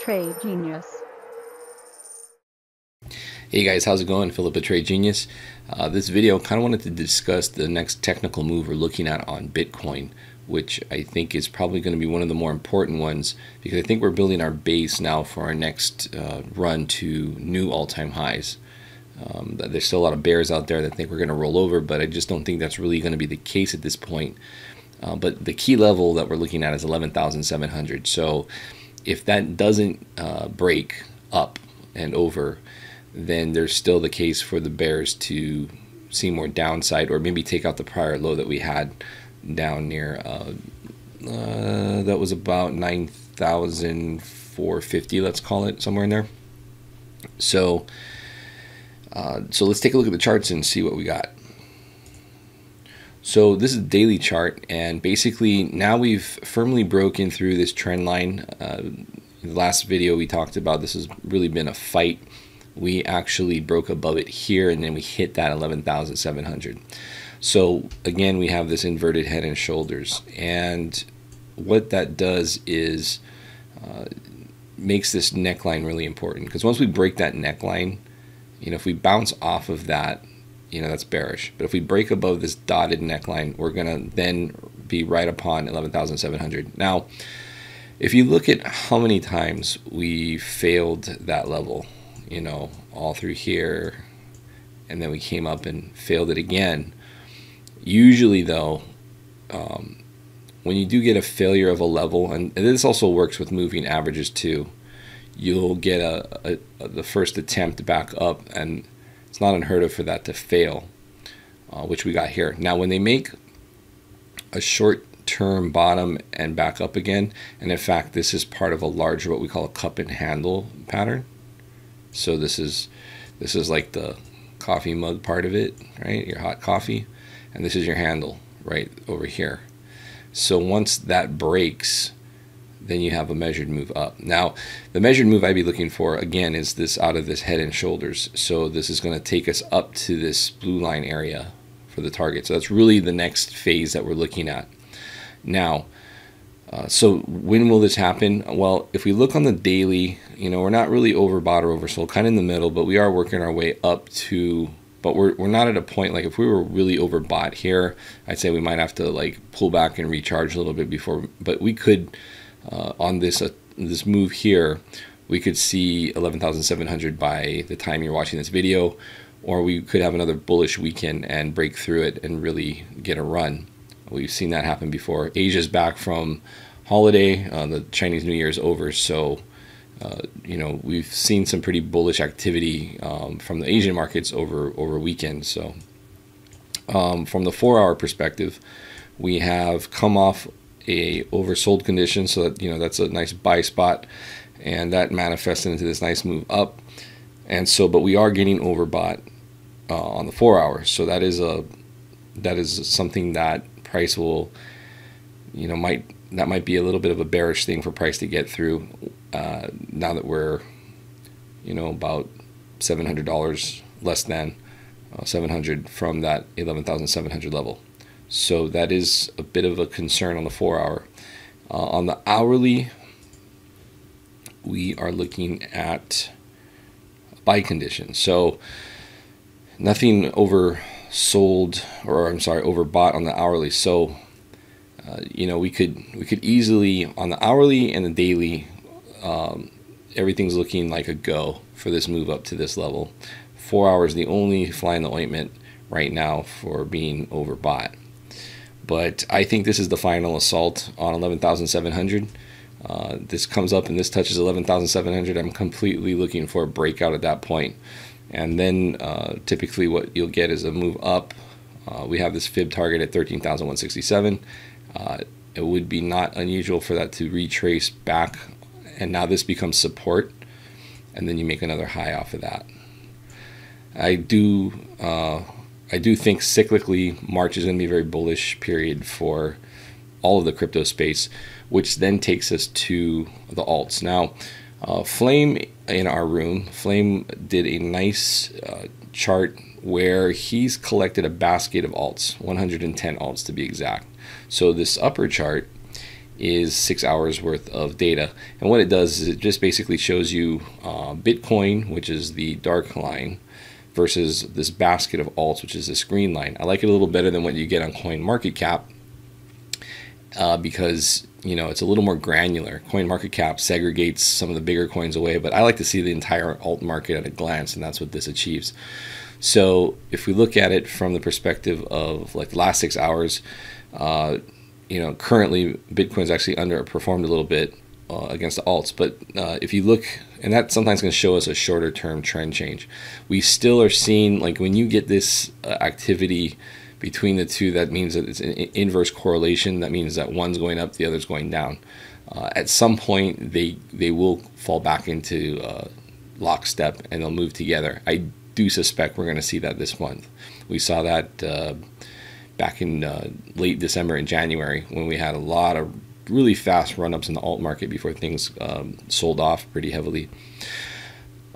Trade Genius. Hey guys, how's it going? Philip at Trade Genius. This video kind of wanted to discuss the next technical move we're looking at on Bitcoin, which I think is probably going to be one of the more important ones because I think we're building our base now for our next run to new all-time highs. There's still a lot of bears out there that think we're going to roll over, but I just don't think that's really going to be the case at this point. But the key level that we're looking at is 11,700. So if that doesn't break up and over, then there's still the case for the bears to see more downside or maybe take out the prior low that we had down near that was about 9,450, let's call it, somewhere in there. So let's take a look at the charts and see what we got. So this is a daily chart, and basically now we've firmly broken through this trend line. In the last video we talked about this has really been a fight. We actually broke above it here, and then we hit that 11,700. So again, we have this inverted head and shoulders, and what that does is makes this neckline really important, because once we break that neckline, if we bounce off of that, that's bearish. But if we break above this dotted neckline, we're gonna then be right upon 11,700. Now, if you look at how many times we failed that level, all through here, and then we came up and failed it again. Usually though, when you do get a failure of a level, and this also works with moving averages too, you'll get the first attempt back up, and it's not unheard of for that to fail, which we got here. Now when they make a short-term bottom and back up again, and in fact this is part of a larger, what we call a cup and handle pattern. So this is like the coffee mug part of it, right? Your hot coffee, and this is your handle right over here. So once that breaks, then you have a measured move up. Now, the measured move I'd be looking for again is this out of this head and shoulders. So this is going to take us up to this blue line area for the target. So that's really the next phase that we're looking at. Now, so when will this happen? Well, if we look on the daily, we're not really overbought or oversold, kind of in the middle, but we are working our way up to, but we're not at a point, like if we were really overbought here, I'd say we might have to like pull back and recharge a little bit before, but we could, on this move here, we could see 11,700 by the time you're watching this video, or we could have another bullish weekend and break through it and really get a run. We've seen that happen before. Asia's back from holiday. The Chinese New Year is over, so we've seen some pretty bullish activity from the Asian markets over weekends. So from the 4-hour perspective, we have come off a oversold condition, so that that's a nice buy spot, and that manifested into this nice move up. And so, but we are getting overbought on the 4 hours. So that is something that price will, that might be a little bit of a bearish thing for price to get through now that we're, about $700 less than 700 from that 11,700 level. So that is a bit of a concern on the 4-hour. On the hourly, we are looking at buy conditions. So nothing oversold, or I'm sorry, overbought on the hourly. So we could easily, on the hourly and the daily, everything's looking like a go for this move up to this level. 4 hours, the only fly in the ointment right now for being overbought. But I think this is the final assault on 11,700. This comes up and this touches 11,700. I'm completely looking for a breakout at that point. And then typically what you'll get is a move up. We have this fib target at 13,167. It would be not unusual for that to retrace back, and now this becomes support, and then you make another high off of that. I do think cyclically March is going to be a very bullish period for all of the crypto space, which then takes us to the alts. Now, Flame in our room, Flame did a nice chart where he's collected a basket of alts, 110 alts to be exact. So this upper chart is 6 hours worth of data. And what it does is it just basically shows you Bitcoin, which is the dark line, versus this basket of alts, which is this green line. I like it a little better than what you get on CoinMarketCap because it's a little more granular. CoinMarketCap segregates some of the bigger coins away, but I like to see the entire alt market at a glance, and that's what this achieves. So if we look at it from the perspective of like the last 6 hours, currently Bitcoin's actually underperformed a little bit against the alts, but if you look, and that sometimes can show us a shorter term trend change. We still are seeing, like, when you get this activity between the two, that means that it's an inverse correlation. That means that one's going up, the other's going down. At some point they will fall back into lockstep and they'll move together. I do suspect we're going to see that this month. We saw that back in late December and January, when we had a lot of really fast run-ups in the alt market before things sold off pretty heavily.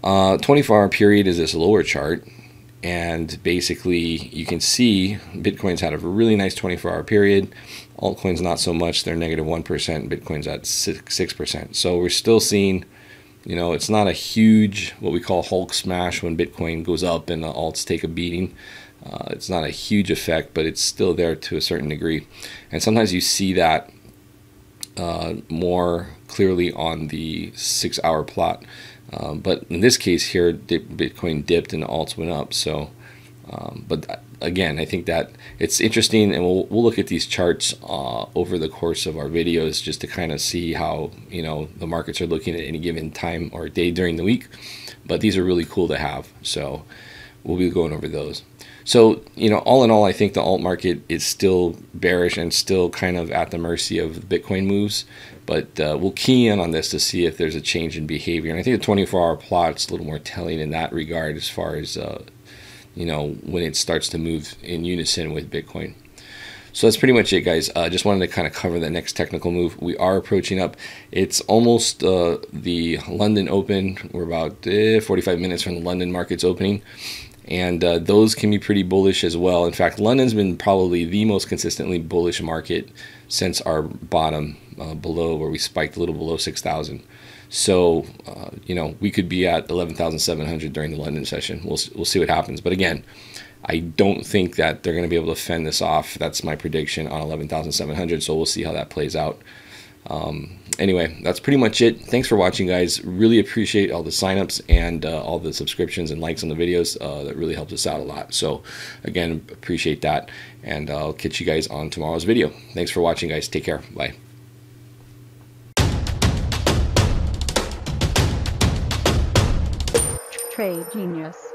24-hour period is this lower chart, and basically you can see Bitcoin's had a really nice 24-hour period. Altcoins not so much. They're negative 1%. Bitcoin's at 6%. So we're still seeing, it's not a huge, what we call Hulk smash when Bitcoin goes up and the alts take a beating. It's not a huge effect, but it's still there to a certain degree. And sometimes you see that more clearly on the 6-hour plot. But in this case here, Bitcoin dipped and the alts went up. So, but again, I think that it's interesting, and we'll look at these charts over the course of our videos just to kind of see how the markets are looking at any given time or day during the week. But these are really cool to have, so we'll be going over those. So, all in all, I think the alt market is still bearish and still kind of at the mercy of Bitcoin moves. But we'll key in on this to see if there's a change in behavior. And I think the 24-hour plot's a little more telling in that regard as far as, when it starts to move in unison with Bitcoin. So that's pretty much it, guys. Just wanted to kind of cover the next technical move. We are approaching up. It's almost the London Open. We're about 45 minutes from the London market's opening. And those can be pretty bullish as well. In fact, London's been probably the most consistently bullish market since our bottom below, where we spiked a little below 6,000. So, we could be at 11,700 during the London session. We'll see what happens. But again, I don't think that they're going to be able to fend this off. That's my prediction on 11,700. So we'll see how that plays out. Anyway, that's pretty much it. Thanks for watching, guys. Really appreciate all the signups and all the subscriptions and likes on the videos. That really helps us out a lot. So again, appreciate that. And I'll catch you guys on tomorrow's video. Thanks for watching, guys. Take care. Bye. Trade Genius.